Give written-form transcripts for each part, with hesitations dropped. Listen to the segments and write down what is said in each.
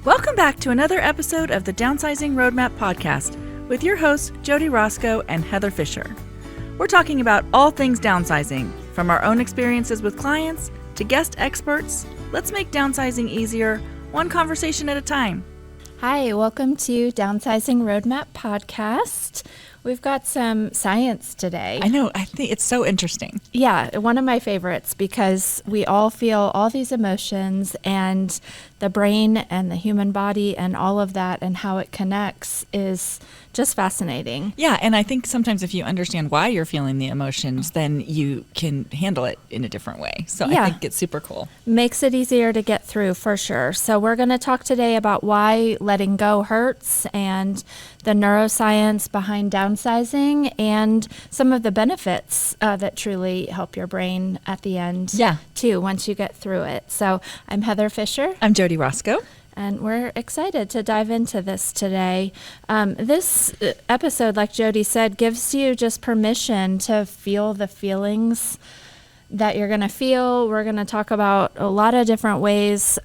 Welcome back to another episode of the Downsizing Roadmap podcast with your hosts, Jodi Roscoe and Heather Fisher. We're talking about all things downsizing, from our own experiences with clients to guest experts. Let's make downsizing easier, one conversation at a time. Hi, welcome to Downsizing Roadmap podcast. We've got some science today. I know, I think it's so interesting. Yeah, one of my favorites because we all feel all these emotions and the brain and the human body and all of that and how it connects is just fascinating. Yeah, and I think sometimes if you understand why you're feeling the emotions, then you can handle it in a different way. So yeah. I think it's super cool. Makes it easier to get through for sure. So we're going to talk today about why letting go hurts and the neuroscience behind downsizing and some of the benefits that truly help your brain at the end too once you get through it. So I'm Heather Fisher. I'm Jodi Roscoe. And we're excited to dive into this today. This episode, like Jodi said, gives you just permission to feel the feelings that you're going to feel. We're going to talk about a lot of different ways.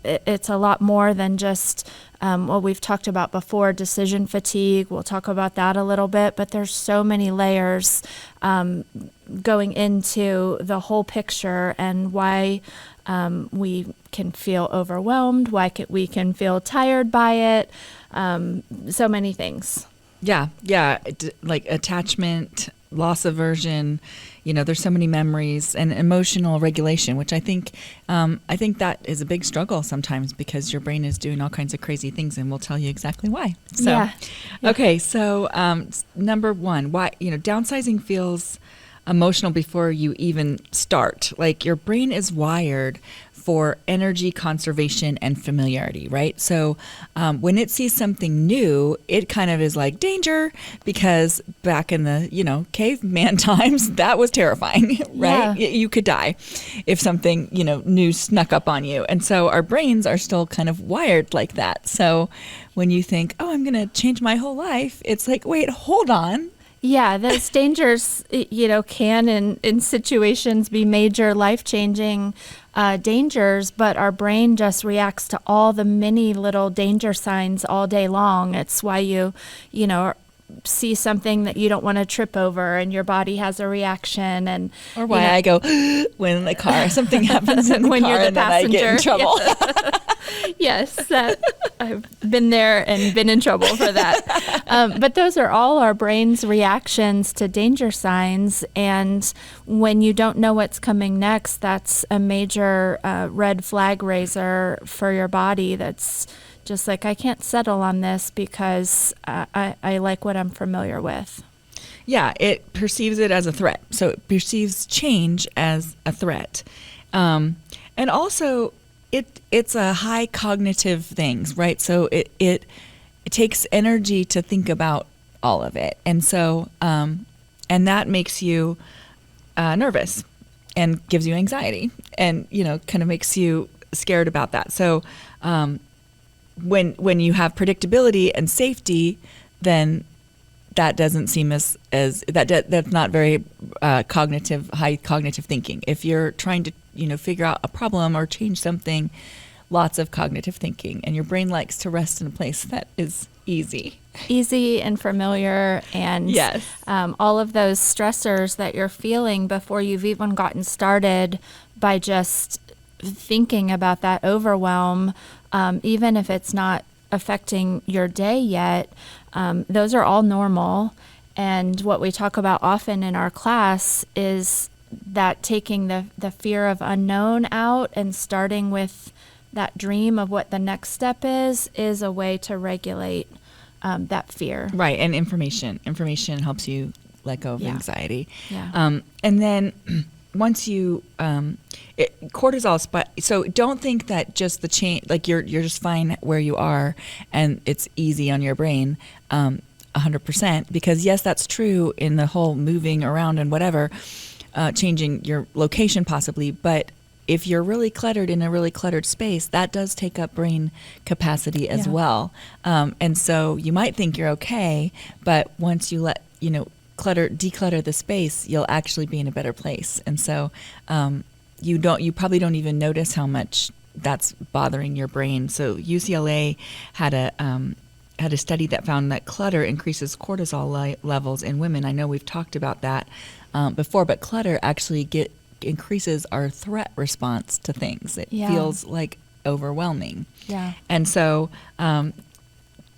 It's a lot more than just what we've talked about before, decision fatigue. We'll talk about that a little bit, but there's so many layers going into the whole picture and why we can feel overwhelmed, why we can feel tired by it, so many things. Yeah, like attachment, loss aversion, there's so many memories and emotional regulation, which I think that is a big struggle sometimes because your brain is doing all kinds of crazy things, and we'll tell you exactly why. So, yeah. Okay, so number one, why downsizing feels emotional before you even start. Like your brain is wired for energy conservation and familiarity, right? So when it sees something new, it kind of is like danger, because back in the, caveman times, that was terrifying, right? Yeah. You could die if something, new snuck up on you. And so our brains are still kind of wired like that. So when you think, oh, I'm going to change my whole life, it's like, wait, hold on. Yeah, those dangers, can in situations be major life-changing dangers, but our brain just reacts to all the many little danger signs all day long. It's why you see something that you don't want to trip over and your body has a reaction, and or why I go when the car something happens in the when car you're the and then I get in trouble. Yes, that I've been there and been in trouble for that. But those are all our brain's reactions to danger signs, and when you don't know what's coming next, that's a major red flag raiser for your body. That's just like, I can't settle on this because I like what I'm familiar with. Yeah, it perceives it as a threat. So it perceives change as a threat. And also, it's a high cognitive things, right? So it takes energy to think about all of it. And so, and that makes you nervous and gives you anxiety and, kind of makes you scared about that. So, when you have predictability and safety, then that doesn't seem as that's not very high cognitive thinking. If you're trying to figure out a problem or change something, lots of cognitive thinking, and your brain likes to rest in a place that is easy and familiar, and yes. All of those stressors that you're feeling before you've even gotten started by just thinking about that overwhelm, even if it's not affecting your day yet, those are all normal. And what we talk about often in our class is that taking the fear of unknown out and starting with that dream of what the next step is a way to regulate that fear. Right, and information helps you let go of anxiety. Yeah. And then once you cortisol so don't think that just the change, like you're just fine where you are and it's easy on your brain 100%, because yes, that's true in the whole moving around and whatever, changing your location possibly, but if you're really cluttered in a really cluttered space, that does take up brain capacity as well. And so you might think you're okay, but once you let declutter the space, you'll actually be in a better place. And so you probably don't even notice how much that's bothering your brain. So UCLA had a study that found that clutter increases cortisol levels in women. I know we've talked about that before, but clutter actually increases our threat response to things. It feels like overwhelming. Yeah. And so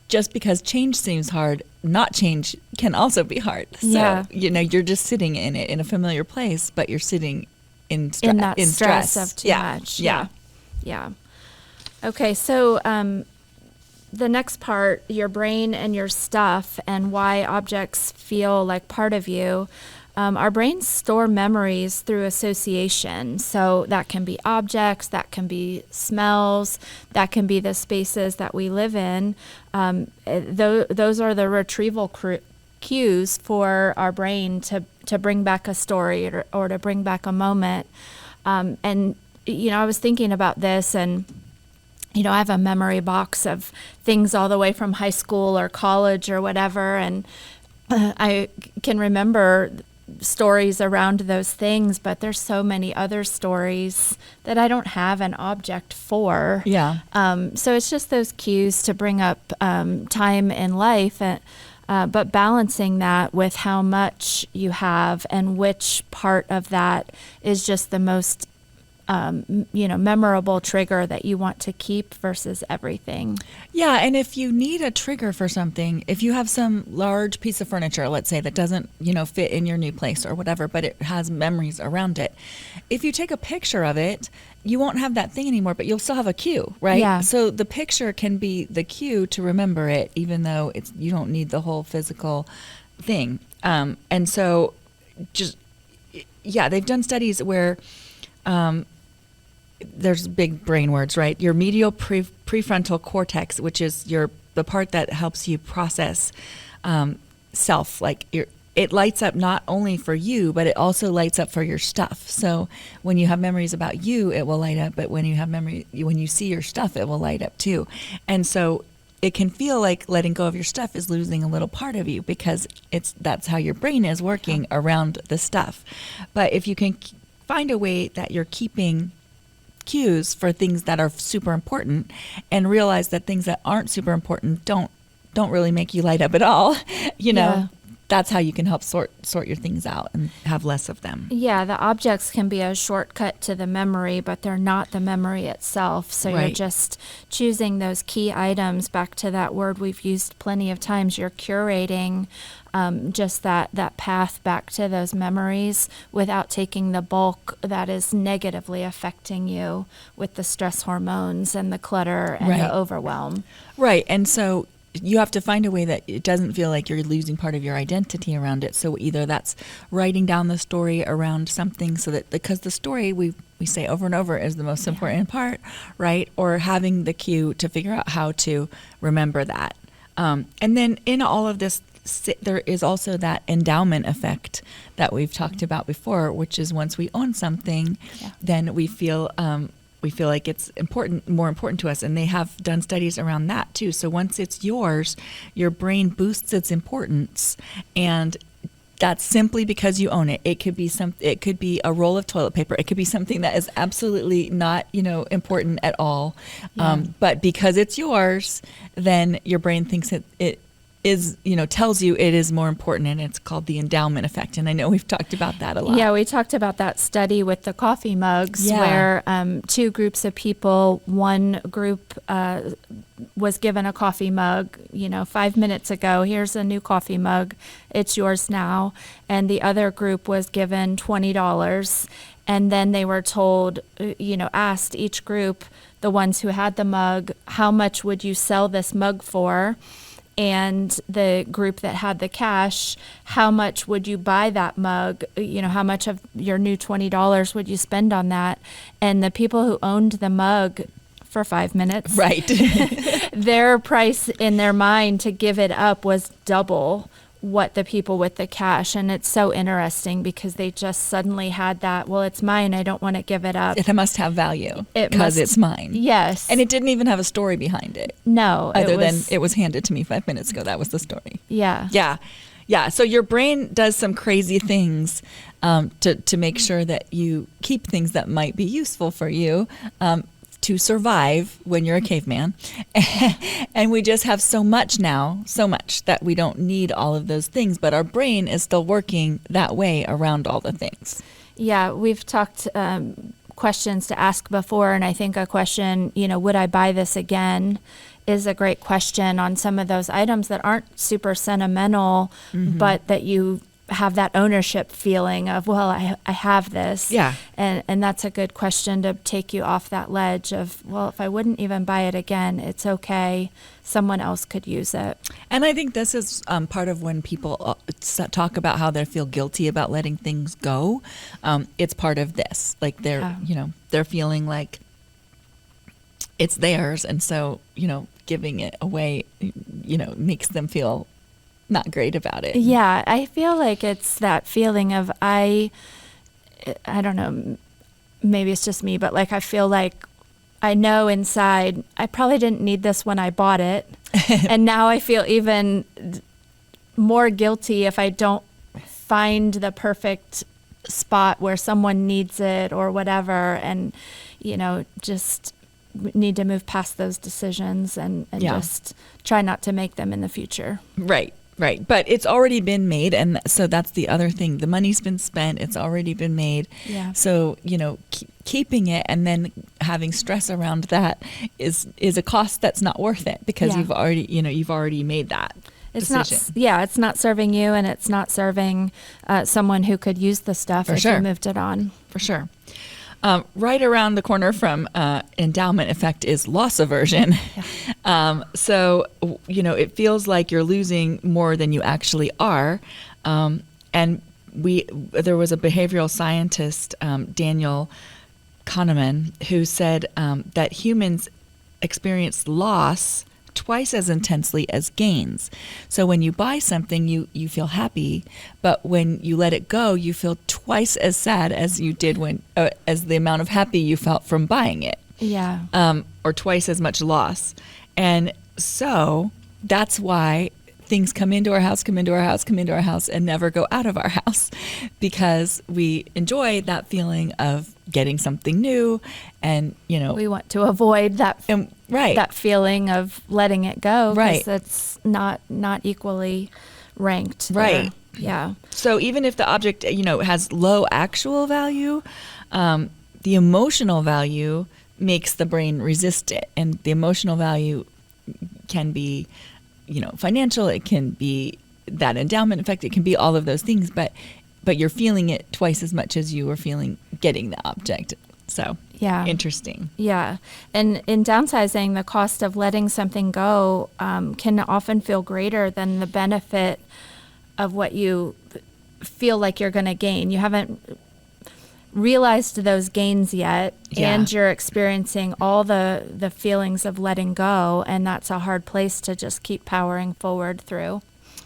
just because change seems hard, not change can also be hard. So, you're just sitting in it in a familiar place, but you're sitting in stress of too much. Yeah. Okay, so the next part, your brain and your stuff and why objects feel like part of you. Our brains store memories through association. So that can be objects, that can be smells, that can be the spaces that we live in. Those are the retrieval cues for our brain to bring back a story or to bring back a moment. And, I was thinking about this, and I have a memory box of things all the way from high school or college or whatever, and I can remember stories around those things, but there's so many other stories that I don't have an object for. Yeah. So it's just those cues to bring up time in life, but balancing that with how much you have and which part of that is just the most memorable trigger that you want to keep versus everything. Yeah, and if you need a trigger for something, if you have some large piece of furniture, let's say, that doesn't, fit in your new place or whatever, but it has memories around it, if you take a picture of it, you won't have that thing anymore, but you'll still have a cue, right? Yeah. So the picture can be the cue to remember it, even though you don't need the whole physical thing. And so they've done studies where there's big brain words, right? Your medial prefrontal cortex, which is the part that helps you process self. Like it lights up not only for you, but it also lights up for your stuff. So when you have memories about you, it will light up. But when you see your stuff, it will light up too. And so it can feel like letting go of your stuff is losing a little part of you, because that's how your brain is working around the stuff. But if you can find a way that you're keeping cues for things that are super important, and realize that things that aren't super important don't really make you light up at all, that's how you can help sort your things out and have less of them. Yeah, the objects can be a shortcut to the memory, but they're not the memory itself. So Right. You're just choosing those key items. Back to that word we've used plenty of times. You're curating just that path back to those memories without taking the bulk that is negatively affecting you with the stress hormones and the clutter and Right. the overwhelm. Right. And so you have to find a way that it doesn't feel like you're losing part of your identity around it. So either that's writing down the story around something, so that, because the story we say over and over is the most important part, right? Or having the cue to figure out how to remember that. And then in all of this, there is also that endowment effect that we've talked about before, which is once we own something, then we feel like it's more important to us. And they have done studies around that too. So once it's yours, your brain boosts its importance, and that's simply because you own it. It could be a roll of toilet paper. It could be something that is absolutely not, important at all. Yeah. But because it's yours, then your brain thinks it is, tells you it is more important, and it's called the endowment effect. And I know we've talked about that a lot. Yeah, we talked about that study with the coffee mugs, where two groups of people, one group was given a coffee mug, 5 minutes ago, here's a new coffee mug, it's yours now. And the other group was given $20. And then they were told, asked each group, the ones who had the mug, how much would you sell this mug for? And the group that had the cash, how much would you buy that mug? How much of your new $20 would you spend on that? And the people who owned the mug for 5 minutes, right, their price in their mind to give it up was double what the people with the cash. And it's so interesting because they just suddenly had that, well, it's mine, I don't want to give it up. It must have value because it's mine. Yes. And it didn't even have a story behind it. No. Other than it was handed to me 5 minutes ago. That was the story. Yeah. Yeah. Yeah. So your brain does some crazy things to make sure that you keep things that might be useful for you. to survive when you're a caveman. And we just have so much now, so much that we don't need all of those things, but our brain is still working that way around all the things. Yeah, we've talked questions to ask before, and I think a question, would I buy this again, is a great question on some of those items that aren't super sentimental, but that you have that ownership feeling of, well, I have this. Yeah. And that's a good question to take you off that ledge of, well, if I wouldn't even buy it again, it's okay. Someone else could use it. And I think this is part of when people talk about how they feel guilty about letting things go. It's part of this. Like they're feeling like it's theirs. And so, giving it away, makes them feel not great about it. Yeah, I feel like it's that feeling of I don't know, maybe it's just me, but like I feel like I know inside I probably didn't need this when I bought it. And now I feel even more guilty if I don't find the perfect spot where someone needs it or whatever, and just need to move past those decisions and just try not to make them in the future. Right. But it's already been made. And so that's the other thing. The money's been spent. It's already been made. Yeah. So, keeping it and then having stress around that is a cost that's not worth it, because you've already made that decision. It's not serving you, and it's not serving someone who could use the stuff if you moved it on. For sure. Right around the corner from endowment effect is loss aversion. Yeah. So, it feels like you're losing more than you actually are. And there was a behavioral scientist, Daniel Kahneman, who said that humans experience loss twice as intensely as gains. So when you buy something, you feel happy, but when you let it go, you feel twice as sad as you did as the amount of happy you felt from buying it. Yeah. Or twice as much loss. And so that's why things come into our house, and never go out of our house, because we enjoy that feeling of getting something new, and we want to avoid that that feeling of letting it go, because it's not equally ranked there. Yeah. So even if the object has low actual value, the emotional value makes the brain resist it, and the emotional value can be financial, it can be that endowment effect, it can be all of those things, but you're feeling it twice as much as you were feeling getting the object. So interesting. Yeah. And in downsizing, the cost of letting something go can often feel greater than the benefit of what you feel like you're going to gain. You haven't realized those gains yet, and you're experiencing all the feelings of letting go, and that's a hard place to just keep powering forward through.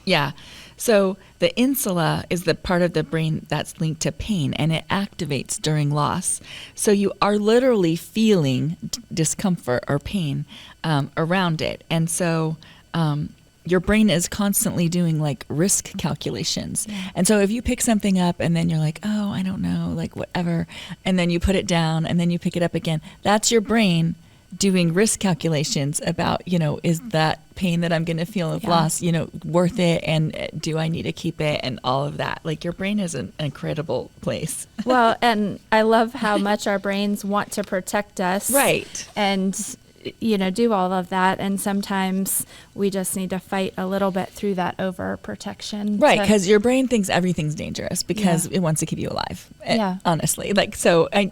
Yeah. So the insula is the part of the brain that's linked to pain, and it activates during loss. So you are literally feeling discomfort or pain around it. And so your brain is constantly doing like risk calculations. Yeah. And so if you pick something up and then you're like, oh, I don't know, like whatever, and then you put it down and then you pick it up again, that's your brain doing risk calculations about, is that pain that I'm going to feel of loss, worth it? And do I need to keep it? And all of that. Like, your brain is an incredible place. Well, and I love how much our brains want to protect us. Right. And do all of that. And sometimes we just need to fight a little bit through that overprotection. Right, because your brain thinks everything's dangerous because it wants to keep you alive. Yeah. Honestly.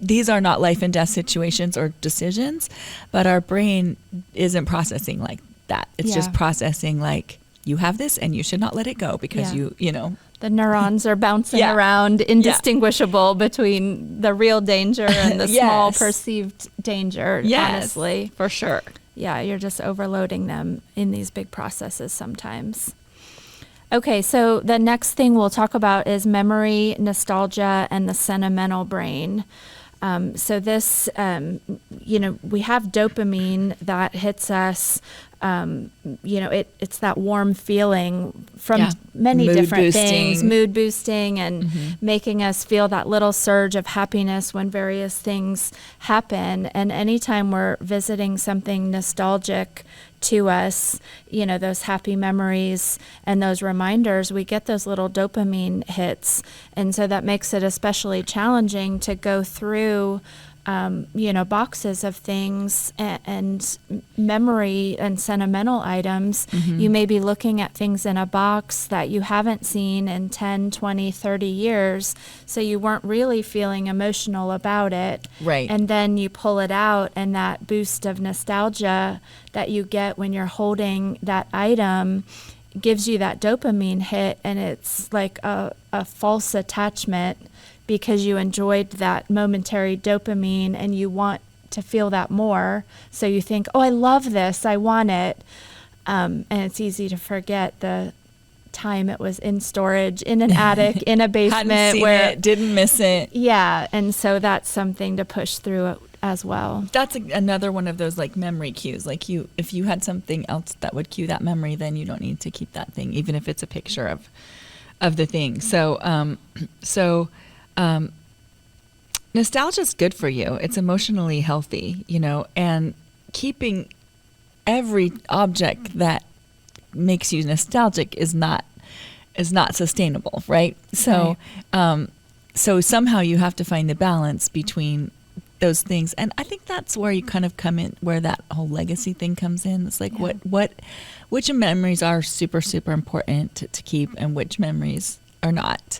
These are not life and death situations or decisions, but our brain isn't processing like that. It's just processing like, you have this and you should not let it go because the neurons are bouncing around, indistinguishable between the real danger and the small perceived danger, honestly. For sure. Yeah, you're just overloading them in these big processes sometimes. Okay, so the next thing we'll talk about is memory, nostalgia, and the sentimental brain. So this, we have dopamine that hits us It's that warm feeling from many Mood different boosting. things, mood boosting, and making us feel that little surge of happiness when various things happen. And anytime we're visiting something nostalgic to us, those happy memories and those reminders, we get those little dopamine hits. And so that makes it especially challenging to go through boxes of things and memory and sentimental items. You may be looking at things in a box that you haven't seen in 10, 20, 30 years, so you weren't really feeling emotional about it. Right. And then you pull it out, and that boost of nostalgia that you get when you're holding that item gives you that dopamine hit, and it's like a false attachment because you enjoyed that momentary dopamine and you want to feel that more. So you think, oh, I love this, I want it. And it's easy to forget the time it was in storage, in an attic, in a basement. Hadn't seen it, didn't miss it. Yeah, and so that's something to push through as well. That's another one of those like memory cues. Like if you had something else that would cue that memory, then you don't need to keep that thing, even if it's a picture of the thing. So nostalgia is good for you. It's emotionally healthy, and keeping every object that makes you nostalgic is not sustainable, right? So, so somehow you have to find the balance between those things. And I think that's where you kind of come in, where that whole legacy thing comes in. It's like which memories are super, super important to keep and which memories are not.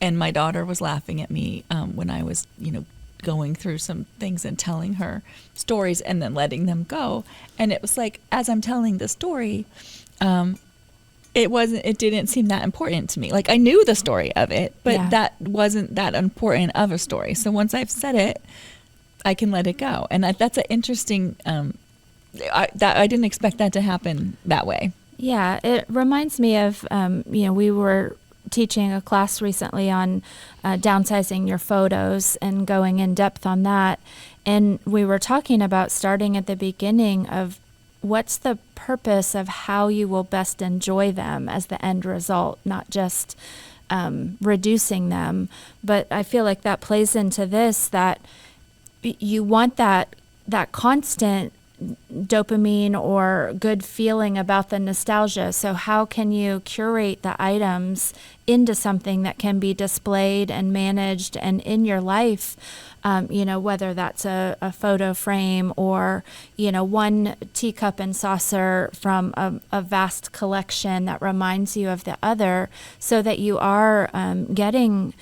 And my daughter was laughing at me when I was, going through some things and telling her stories and then letting them go. And it was like, as I'm telling the story, it didn't seem that important to me. Like I knew the story of it, but that wasn't that important of a story. So once I've said it, I can let it go. And that's an interesting, I didn't expect that to happen that way. Yeah, it reminds me of, we were teaching a class recently on downsizing your photos and going in depth on that. And we were talking about starting at the beginning of what's the purpose of how you will best enjoy them as the end result, not just reducing them. But I feel like that plays into this, that you want that constant dopamine or good feeling about the nostalgia. So how can you curate the items into something that can be displayed and managed and in your life, whether that's a photo frame or, one teacup and saucer from a vast collection that reminds you of the other, so that you are getting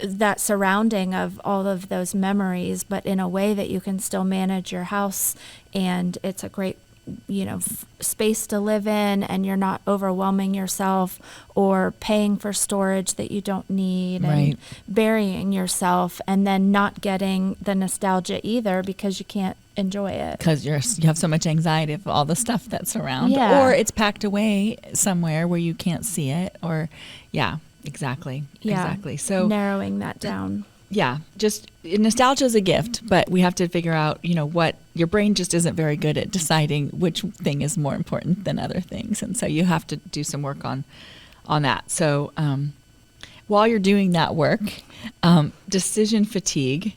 that surrounding of all of those memories, but in a way that you can still manage your house, and it's a great, space to live in, and you're not overwhelming yourself or paying for storage that you don't need, and burying yourself and then not getting the nostalgia either because you can't enjoy it. Because you have so much anxiety of all the stuff that's around, or it's packed away somewhere where you can't see it, or Exactly. So narrowing that down. Yeah. Just nostalgia is a gift, but we have to figure out, what your brain just isn't very good at deciding which thing is more important than other things. And so you have to do some work on that. So while you're doing that work, decision fatigue,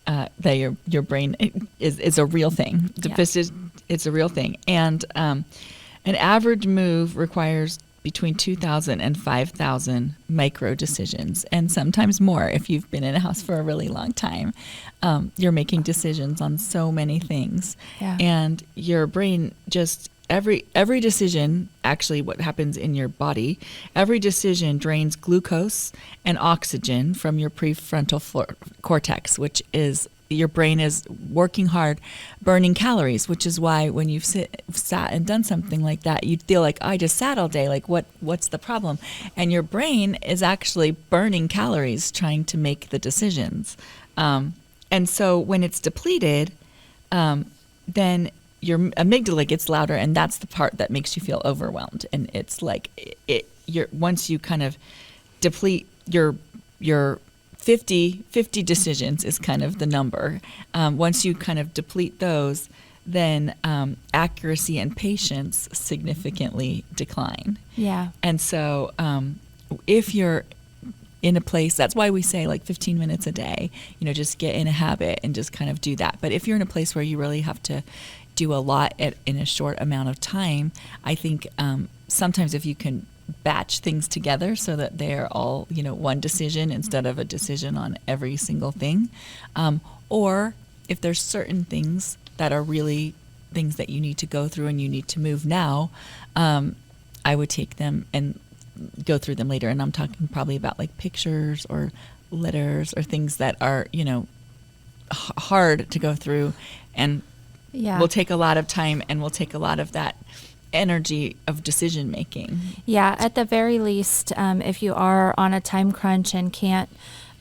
that your brain is a real thing. It's a real thing. And an average move requires between 2,000 and 5,000 micro decisions, and sometimes more if you've been in a house for a really long time. You're making decisions on so many things, and your brain just every decision. Actually, what happens in your body? Every decision drains glucose and oxygen from your prefrontal cortex, which is your brain is working hard, burning calories, which is why when you've sat and done something like that, you'd feel like, I just sat all day. Like, what's the problem? And your brain is actually burning calories trying to make the decisions. And so when it's depleted, then your amygdala gets louder, and that's the part that makes you feel overwhelmed. And it's like once you kind of deplete your 50 decisions is kind of the number. Once you kind of deplete those, then accuracy and patience significantly decline. Yeah. And so if you're in a place, that's why we say like 15 minutes a day, just get in a habit and just kind of do that. But if you're in a place where you really have to do a lot in a short amount of time, I think sometimes if you can batch things together so that they're all, one decision instead of a decision on every single thing. Or if there's certain things that are really things that you need to go through and you need to move now, I would take them and go through them later. And I'm talking probably about like pictures or letters or things that are, hard to go through and will take a lot of time and will take a lot of that energy of decision making. Yeah, at the very least, if you are on a time crunch and can't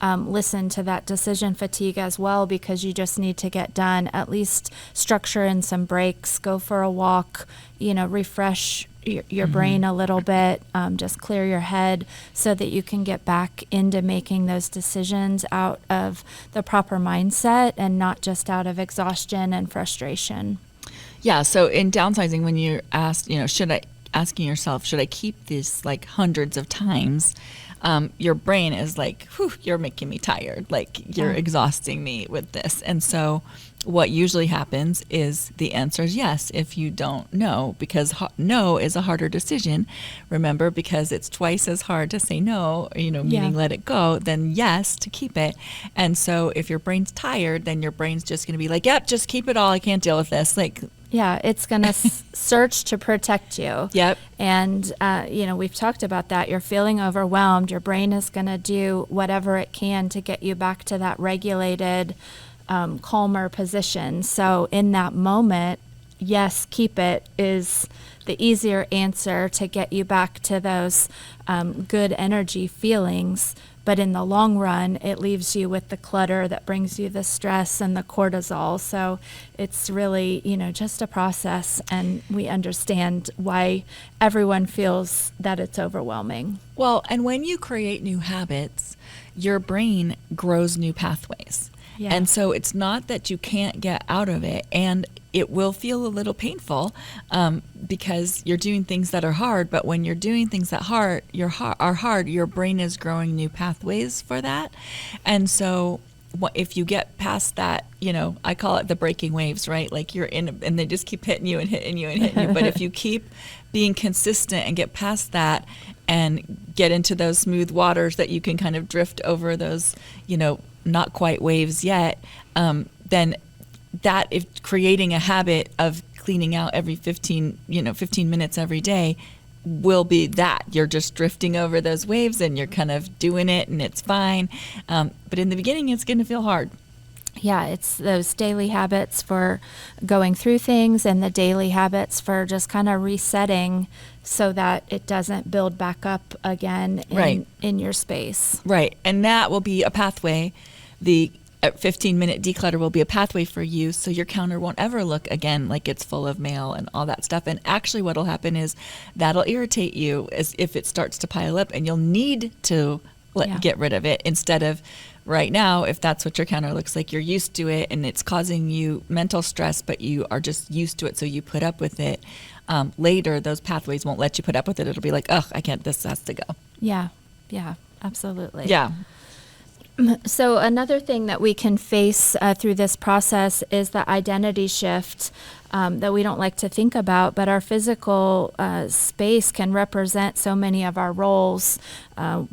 listen to that decision fatigue as well because you just need to get done, at least structure in some breaks, go for a walk, refresh your brain a little bit, just clear your head so that you can get back into making those decisions out of the proper mindset and not just out of exhaustion and frustration. Yeah, so in downsizing, when you're asked, asking yourself, should I keep this like hundreds of times? Your brain is like, whew, you're making me tired. Like you're exhausting me with this. And so what usually happens is the answer is yes if you don't know, because no is a harder decision. Remember, because it's twice as hard to say no, meaning let it go, than yes to keep it. And so if your brain's tired, then your brain's just going to be like, yep, just keep it all. I can't deal with this. Yeah, it's going to search to protect you. Yep. And, we've talked about that. You're feeling overwhelmed. Your brain is going to do whatever it can to get you back to that regulated, calmer position. So in that moment, yes, keep it is the easier answer to get you back to those good energy feelings. But in the long run, it leaves you with the clutter that brings you the stress and the cortisol. So it's really, just a process. And we understand why everyone feels that it's overwhelming. Well, and when you create new habits, your brain grows new pathways. Yeah. And so it's not that you can't get out of it, and it will feel a little painful because you're doing things that are hard. But when you're doing things that are hard, your brain is growing new pathways for that. And so if you get past that, I call it the breaking waves, right? Like you're in, and they just keep hitting you and hitting you and hitting you. But if you keep being consistent and get past that and get into those smooth waters that you can kind of drift over those, not quite waves yet, then that, if creating a habit of cleaning out every 15 minutes every day will be that. You're just drifting over those waves and you're kind of doing it and it's fine. But in the beginning, it's going to feel hard. Yeah, it's those daily habits for going through things and the daily habits for just kind of resetting so that it doesn't build back up again in your space. Right. And that will be a pathway. The 15-minute declutter will be a pathway for you, so your counter won't ever look again like it's full of mail and all that stuff. And actually what will happen is that'll irritate you as if it starts to pile up, and you'll need to get rid of it, instead of right now, if that's what your counter looks like, you're used to it and it's causing you mental stress, but you are just used to it, so you put up with it. Later, those pathways won't let you put up with it. It'll be like, ugh, I can't, this has to go. Yeah, absolutely. Yeah. So another thing that we can face through this process is the identity shift that we don't like to think about, but our physical space can represent so many of our roles: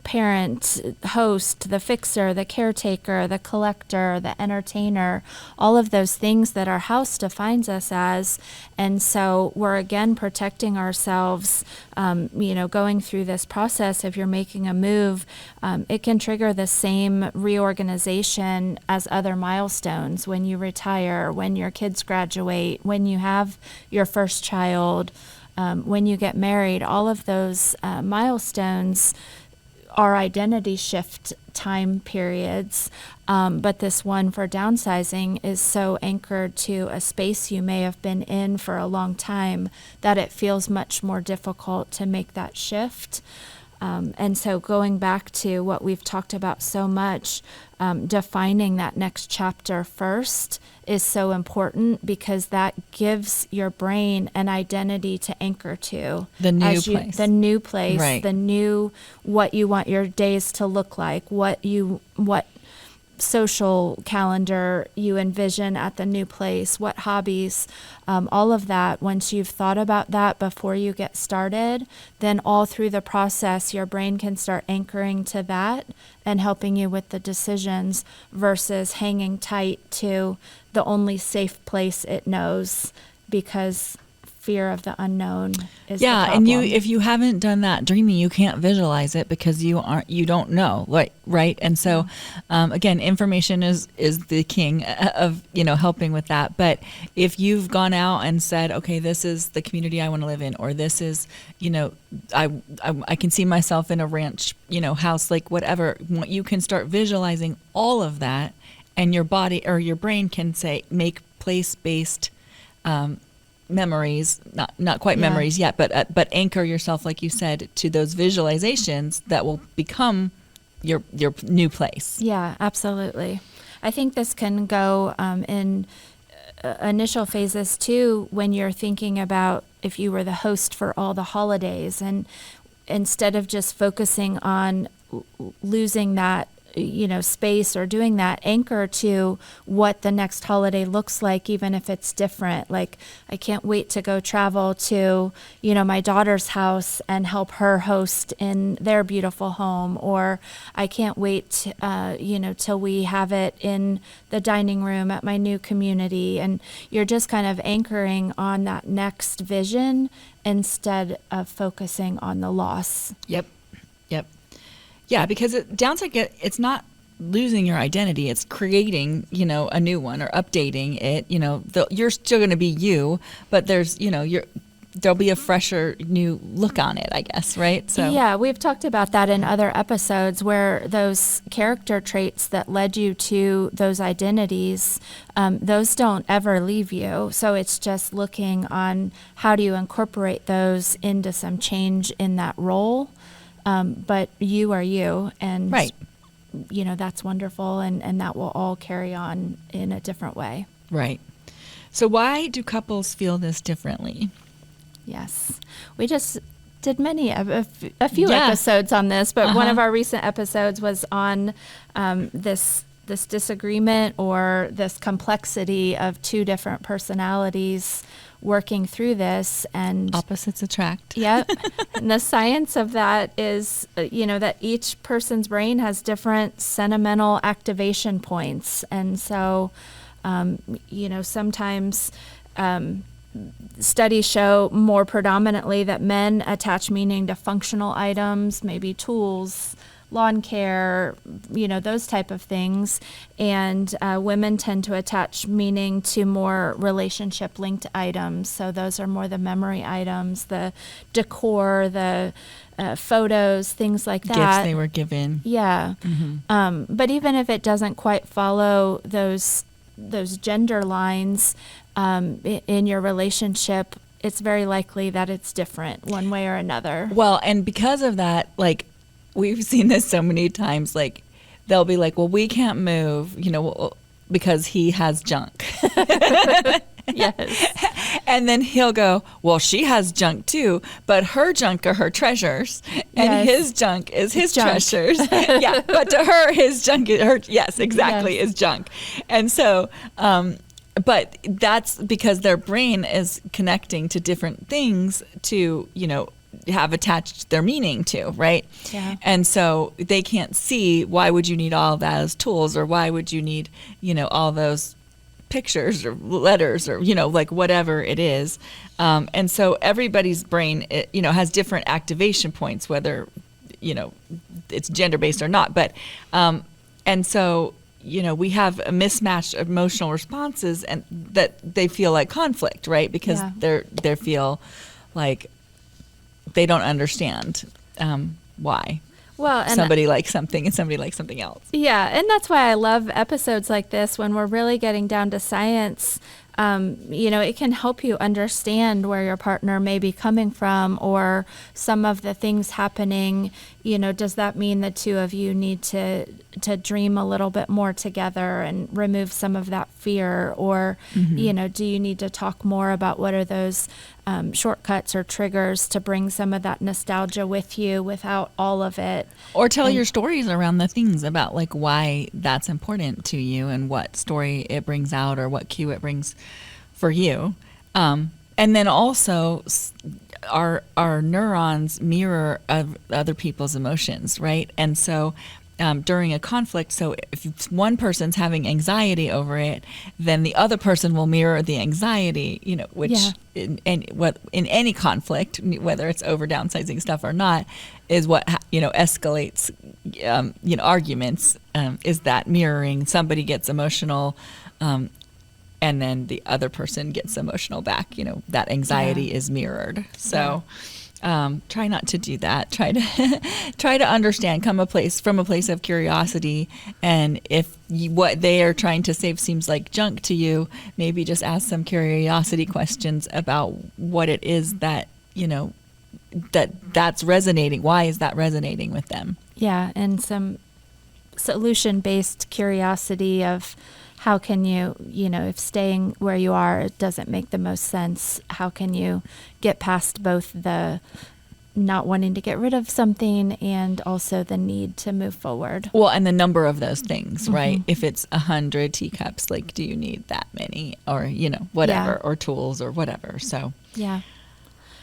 parent, host, the fixer, the caretaker, the collector, the entertainer, all of those things that our house defines us as. And so we're again protecting ourselves, going through this process. If you're making a move, it can trigger the same reorganization as other milestones: when you retire, when your kids graduate, when you have your first child, when you get married. All of those milestones are identity shift time periods. But this one for downsizing is so anchored to a space you may have been in for a long time that it feels much more difficult to make that shift. And so going back to what we've talked about so much, defining that next chapter first is so important, because that gives your brain an identity to anchor to. The new place. Right. The new, what you want your days to look like, what social calendar you envision at the new place, what hobbies, all of that. Once you've thought about that before you get started, then all through the process, your brain can start anchoring to that and helping you with the decisions versus hanging tight to the only safe place it knows, because fear of the unknown is the problem. And if you haven't done that dreaming, you can't visualize it because you don't know, right? And so, again, information is the king of helping with that. But if you've gone out and said, okay, this is the community I want to live in, or this is, I can see myself in a ranch, house, like whatever, you can start visualizing all of that, and your body or your brain can make place-based memories, not quite memories yet, but anchor yourself, like you said, to those visualizations that will become your new place. Yeah, absolutely. I think this can go in initial phases too, when you're thinking about if you were the host for all the holidays, and instead of just focusing on losing that space or doing that, anchor to what the next holiday looks like, even if it's different. Like, I can't wait to go travel to, my daughter's house and help her host in their beautiful home, or I can't wait, till we have it in the dining room at my new community. And you're just kind of anchoring on that next vision instead of focusing on the loss. Yep. Yeah, because downside, it's not losing your identity. It's creating, a new one, or updating it. You're still going to be you, but there's, there'll be a fresher new look on it, I guess, right? So yeah, we've talked about that in other episodes, where those character traits that led you to those identities, those don't ever leave you. So it's just looking on how do you incorporate those into some change in that role. But you are you, and right. That's wonderful, and that will all carry on in a different way. Right. So why do couples feel this differently? Yes. We just did a few episodes on this, but one of our recent episodes was on this disagreement, or this complexity of two different personalities working through this, and opposites attract. Yep. And the science of that is, that each person's brain has different sentimental activation points. And so, sometimes studies show more predominantly that men attach meaning to functional items, maybe tools, lawn care, those type of things. And women tend to attach meaning to more relationship-linked items. So those are more the memory items, the decor, the photos, things like that. Gifts they were given. Yeah. Mm-hmm. But even if it doesn't quite follow those gender lines in your relationship, it's very likely that it's different one way or another. Well, and because of that, we've seen this so many times, they'll be like, well, we can't move, because he has junk. Yes. And then he'll go, well, she has junk too, but her junk are her treasures, and his junk is his treasures. Yeah, but to her, his junk is her, is junk. And so, but that's because their brain is connecting to different things to, have attached their meaning to, right? Yeah. And so they can't see, why would you need all of that as tools, or why would you need, all those pictures or letters, or, whatever it is. And so everybody's brain, has different activation points, whether, it's gender-based or not. But, and so, we have a mismatched emotional responses, and that they feel like conflict, right? Because they feel like they don't understand why. Well, and somebody likes something and somebody likes something else. Yeah, and that's why I love episodes like this, when we're really getting down to science. It can help you understand where your partner may be coming from, or some of the things happening. Does that mean the two of you need to to dream a little bit more together and remove some of that fear? Or, do you need to talk more about what are those shortcuts or triggers to bring some of that nostalgia with you without all of it? Or tell your stories around the things about like why that's important to you and what story it brings out or what cue it brings for you. And then also our neurons mirror other people's emotions, right? And so during a conflict, so if one person's having anxiety over it, then the other person will mirror the anxiety, which in any conflict, whether it's over downsizing stuff or not, is what escalates arguments, is that mirroring. Somebody gets emotional, and then the other person gets emotional back. That anxiety is mirrored. So try not to do that. Try to understand, from a place of curiosity. And if what they are trying to save seems like junk to you, maybe just ask some curiosity questions about what it is that, that's resonating. Why is that resonating with them? Yeah, and some solution-based curiosity of how can you, if staying where you are doesn't make the most sense, how can you get past both the not wanting to get rid of something and also the need to move forward? Well, and the number of those things, right? If it's 100 teacups, like, do you need that many? Or, whatever, or tools or whatever. So, yeah.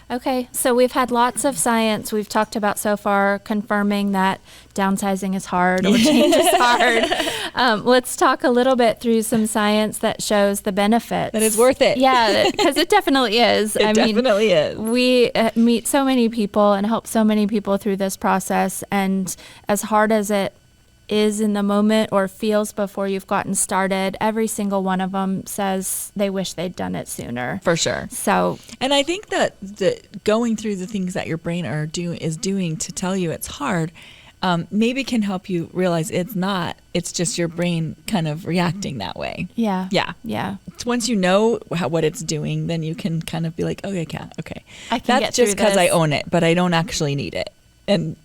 Okay, so we've had lots of science we've talked about so far confirming that downsizing is hard or change is hard. Let's talk a little bit through some science that shows the benefits. That it's worth it. Yeah, because it definitely is. It definitely is. We meet so many people and help so many people through this process, and as hard as it is in the moment or feels before you've gotten started, every single one of them says they wish they'd done it sooner. For sure. So, and I think that going through the things that your brain is doing to tell you it's hard, maybe can help you realize it's not. It's just your brain kind of reacting that way. Yeah. Yeah. Yeah. Once you know what it's doing, then you can kind of be like, okay, I can that's get just through because this. I own it, but I don't actually need it. And,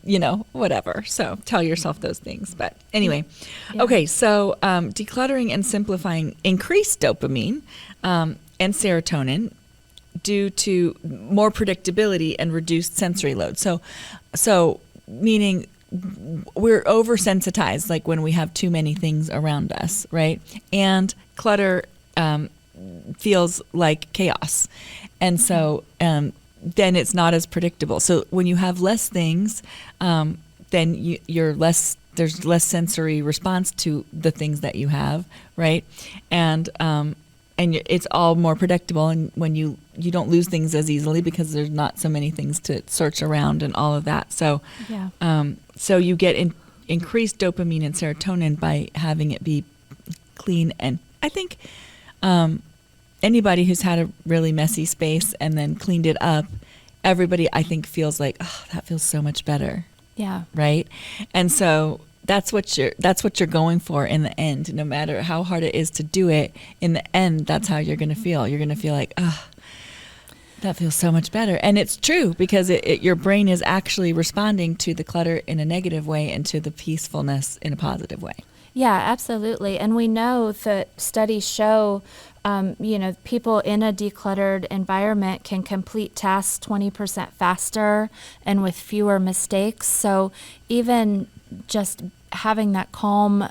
whatever. So tell yourself those things. But anyway, Okay, so decluttering and simplifying increase dopamine and serotonin due to more predictability and reduced sensory load. So meaning we're oversensitized, like when we have too many things around us, right? And clutter feels like chaos. And so then it's not as predictable. So when you have less things, then you're less. There's less sensory response to the things that you have, right? And it's all more predictable. And when you don't lose things as easily because there's not so many things to search around and all of that. So so you get increased dopamine and serotonin by having it be clean. And I think anybody who's had a really messy space and then cleaned it up, everybody I think feels like, oh, that feels so much better. Yeah. Right. And so that's what you're going for in the end. No matter how hard it is to do it, in the end, that's how you're going to feel. You're going to feel like, oh, that feels so much better. And it's true because your brain is actually responding to the clutter in a negative way and to the peacefulness in a positive way. Yeah, absolutely. And we know that studies show, people in a decluttered environment can complete tasks 20% faster and with fewer mistakes. So even just having that calm,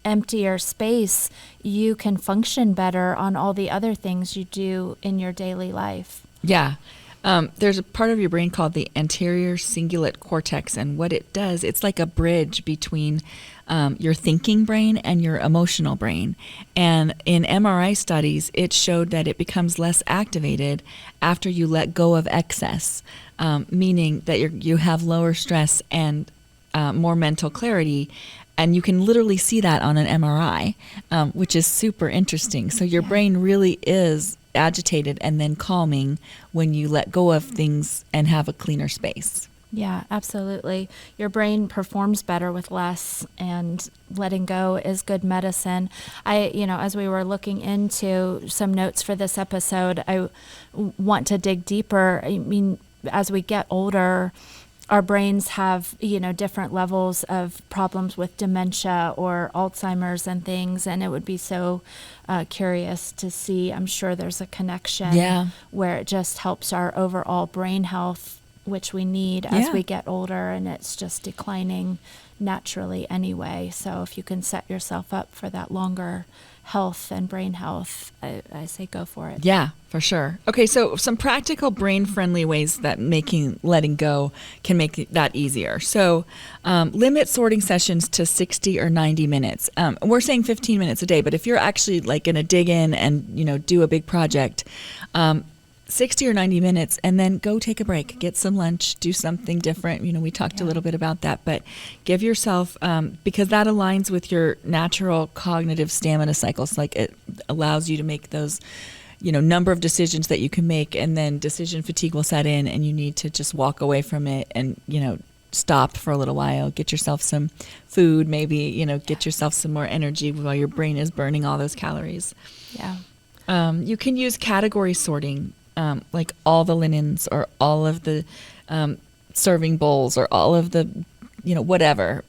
emptier space, you can function better on all the other things you do in your daily life. Yeah. There's a part of your brain called the anterior cingulate cortex, and what it does, it's like a bridge between your thinking brain and your emotional brain. And in MRI studies, it showed that it becomes less activated after you let go of excess, meaning that you have lower stress and more mental clarity. And you can literally see that on an MRI, which is super interesting. So your brain really is agitated and then calming when you let go of things and have a cleaner space. Yeah, absolutely. Your brain performs better with less, and letting go is good medicine. As we were looking into some notes for this episode, I want to dig deeper. I mean, as we get older, our brains have, different levels of problems with dementia or Alzheimer's and things. And it would be so curious to see. I'm sure there's a connection where it just helps our overall brain health, which we need as we get older, and it's just declining naturally anyway. So if you can set yourself up for that longer health and brain health, I say go for it. Yeah, for sure. Okay, so some practical brain-friendly ways that letting go can make that easier. So limit sorting sessions to 60 or 90 minutes. We're saying 15 minutes a day, but if you're actually like going to dig in and, do a big project, 60 or 90 minutes, and then go take a break, get some lunch, do something different. We talked a little bit about that, but give yourself, because that aligns with your natural cognitive stamina cycles. Like it allows you to make those, number of decisions that you can make, and then decision fatigue will set in and you need to just walk away from it and, stop for a little while, get yourself some food, maybe, get yourself some more energy while your brain is burning all those calories. Yeah. You can use category sorting. Like all the linens or all of the serving bowls or all of the, whatever,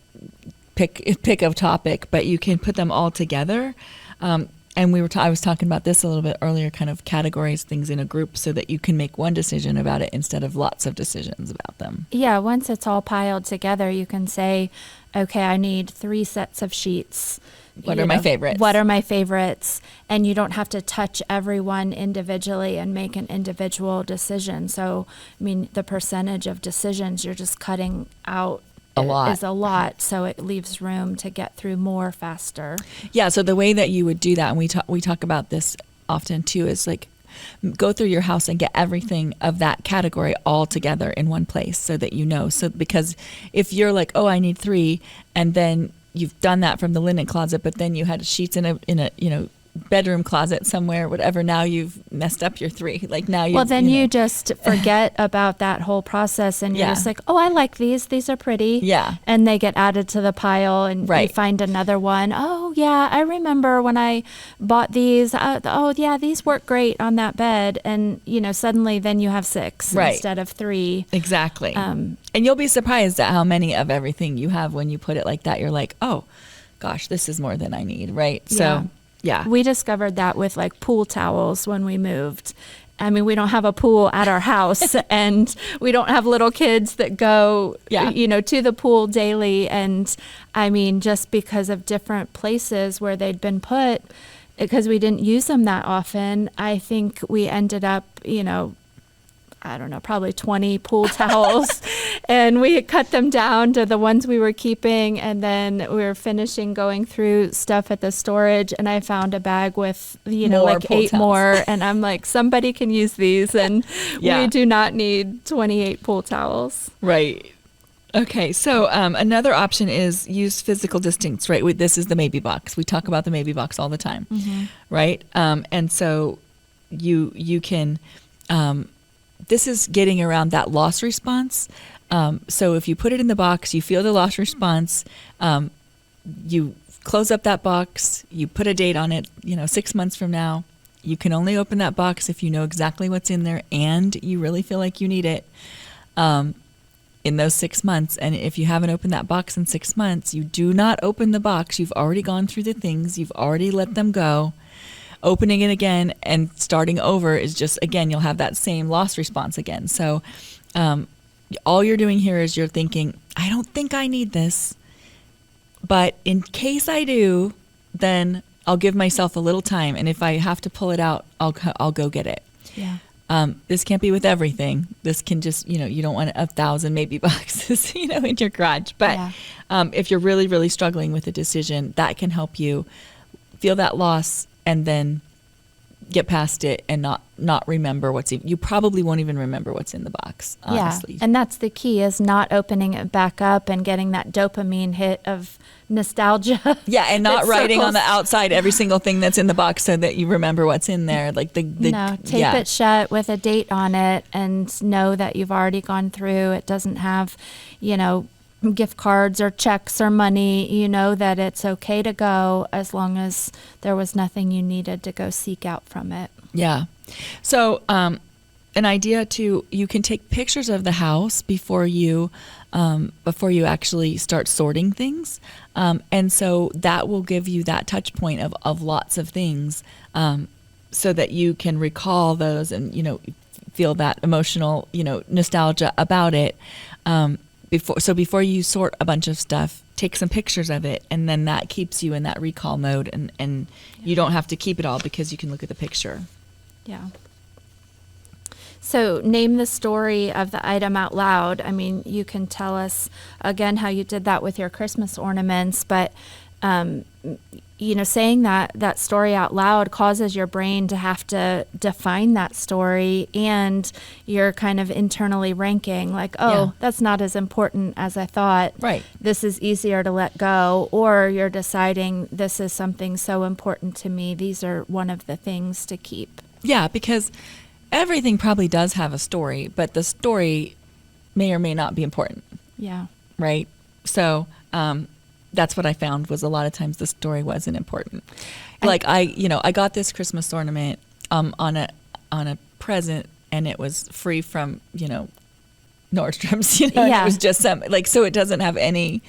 pick a topic, but you can put them all together. And I was talking about this a little bit earlier, kind of categorize things in a group so that you can make one decision about it instead of lots of decisions about them. Yeah, once it's all piled together, you can say, okay, I need 3 sets of sheets. What are my favorites? What are my favorites? And you don't have to touch everyone individually and make an individual decision. So, the percentage of decisions you're just cutting out is a lot. So it leaves room to get through more faster. Yeah. So the way that you would do that, and we talk about this often too, is like go through your house and get everything of that category all together in one place so that So because if you're like, oh, I need 3, and then you've done that from the linen closet, but then you had sheets in a bedroom closet somewhere, whatever. Now you've messed up your 3. Like now you. Well, then you just forget about that whole process, and you're just like, oh, I like these. These are pretty. Yeah. And they get added to the pile, and you find another one. Oh, yeah, I remember when I bought these. Oh, yeah, these work great on that bed. And suddenly then you have 6 instead of 3. Exactly. And you'll be surprised at how many of everything you have when you put it like that. You're like, oh, gosh, this is more than I need, right? So. Yeah. We discovered that with like pool towels when we moved. We don't have a pool at our house and we don't have little kids that go, to the pool daily. And just because of different places where they'd been put, because we didn't use them that often, I think we ended up, I don't know, probably 20 pool towels. And we had cut them down to the ones we were keeping. And then we were finishing going through stuff at the storage. And I found a bag with, like 8 towels. more. And I'm like, somebody can use these. And we do not need 28 pool towels. Right. Okay. So another option is use physical distance, right? This is the maybe box. We talk about the maybe box all the time, right? And so you can... this is getting around that loss response. So if you put it in the box, you feel the loss response, you close up that box, you put a date on it, 6 months from now, you can only open that box if you know exactly what's in there and you really feel like you need it in those 6 months. And if you haven't opened that box in 6 months, you do not open the box. You've already gone through the things. You've already let them go. Opening it again and starting over is just, again, you'll have that same loss response again. So all you're doing here is you're thinking, I don't think I need this, but in case I do, then I'll give myself a little time. And if I have to pull it out, I'll go get it. Yeah. This can't be with everything. This can just, you don't want 1,000 maybe boxes, in your garage. But if you're really, really struggling with a decision, that can help you feel that loss and then get past it and not remember you probably won't even remember what's in the box, honestly. Yeah, and that's the key, is not opening it back up and getting that dopamine hit of nostalgia. Yeah, and not writing on the outside every single thing that's in the box so that you remember what's in there. Like tape it shut with a date on it and know that you've already gone through. It doesn't have, gift cards or checks or money. You know that it's okay to go as long as there was nothing you needed to go seek out from it. Yeah. So an idea to, you can take pictures of the house before you actually start sorting things. And so that will give you that touch point of lots of things, so that you can recall those and, feel that emotional, nostalgia about it. Before you sort a bunch of stuff, take some pictures of it, and then that keeps you in that recall mode, and you don't have to keep it all because you can look at the picture. Yeah. So name the story of the item out loud. I mean, you can tell us again how you did that with your Christmas ornaments, but saying that story out loud causes your brain to have to define that story, and you're kind of internally ranking like, that's not as important as I thought. Right. This is easier to let go, or you're deciding this is something so important to me. These are one of the things to keep. Yeah, because everything probably does have a story, but the story may or may not be important. Yeah. Right. So, that's what I found, was a lot of times the story wasn't important. Like I got this Christmas ornament on a present, and it was free from Nordstrom's. Yeah. It was just so it doesn't have any.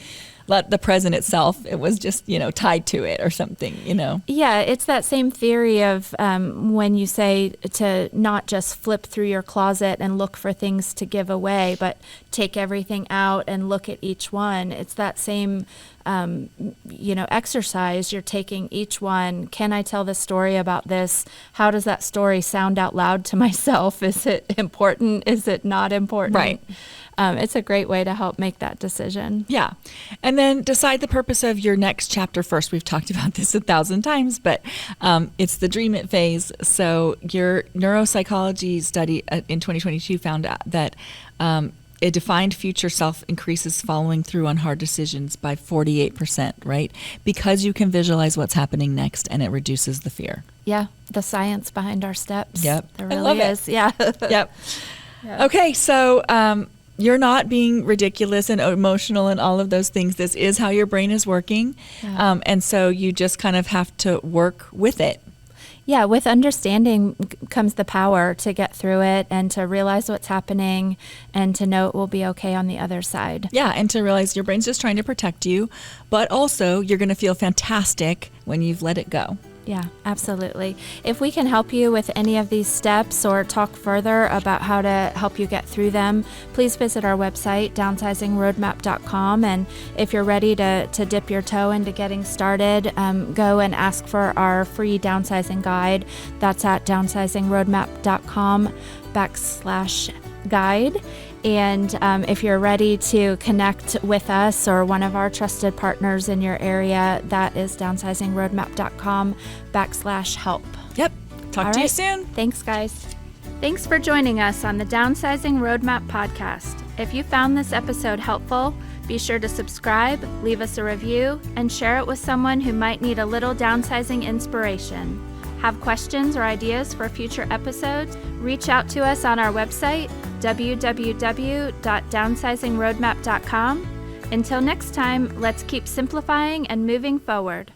The present itself, it was just tied to it or something. Yeah, it's that same theory of when you say to not just flip through your closet and look for things to give away, but take everything out and look at each one. It's that same exercise. You're taking each one. Can I tell the story about this? How does that story sound out loud to myself? Is it important? Is it not important? Right. It's a great way to help make that decision. Yeah. And then decide the purpose of your next chapter first. We've talked about this 1,000 times, but it's the dream it phase. So your neuropsychology study in 2022 found out that a defined future self increases following through on hard decisions by 48%, right? Because you can visualize what's happening next, and it reduces the fear. Yeah. The science behind our steps. Yep. There really I love is. it. Yeah. Yep. Yeah. Okay. So, you're not being ridiculous and emotional and all of those things. This is how your brain is working. Yeah. And so you just kind of have to work with it. Yeah, with understanding comes the power to get through it and to realize what's happening and to know it will be okay on the other side. Yeah, and to realize your brain's just trying to protect you, but also you're going to feel fantastic when you've let it go. Yeah, absolutely. If we can help you with any of these steps or talk further about how to help you get through them, please visit our website, downsizingroadmap.com. And if you're ready to dip your toe into getting started, go and ask for our free downsizing guide. That's at downsizingroadmap.com/guide. And if you're ready to connect with us or one of our trusted partners in your area, that is downsizingroadmap.com/help. Yep. Talk All to you right. soon. Thanks, guys. Thanks for joining us on the Downsizing Roadmap podcast. If you found this episode helpful, be sure to subscribe, leave us a review, and share it with someone who might need a little downsizing inspiration. Have questions or ideas for future episodes? Reach out to us on our website, www.downsizingroadmap.com. Until next time, let's keep simplifying and moving forward.